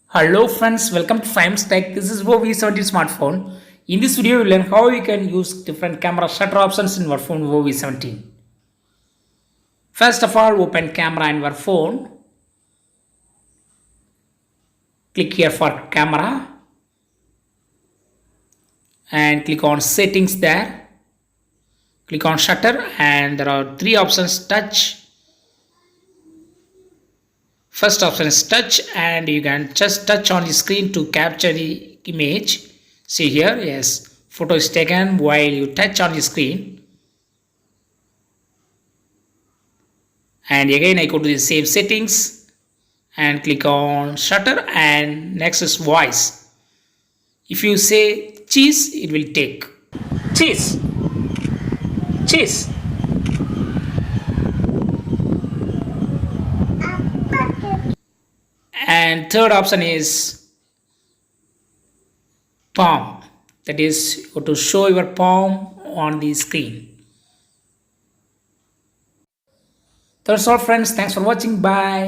Hello friends, welcome to Fimes Tech. This is Vivo V17 smartphone. In this video, you'll learn how you can use different camera shutter options in your phone Vivo V17. First of all, open camera in your phone. Click here for camera and click on settings there. Click on shutter and there are three options: touch. First option is touch and you can just touch on the screen to capture the image. See here, yes, photo is taken while you touch on the screen. And again I go to the same settings and click on shutter, and next is voice. If you say cheese, it will take cheese, cheese. And third option is palm, that is you have to show your palm on the screen. That's all friends, thanks for watching, bye.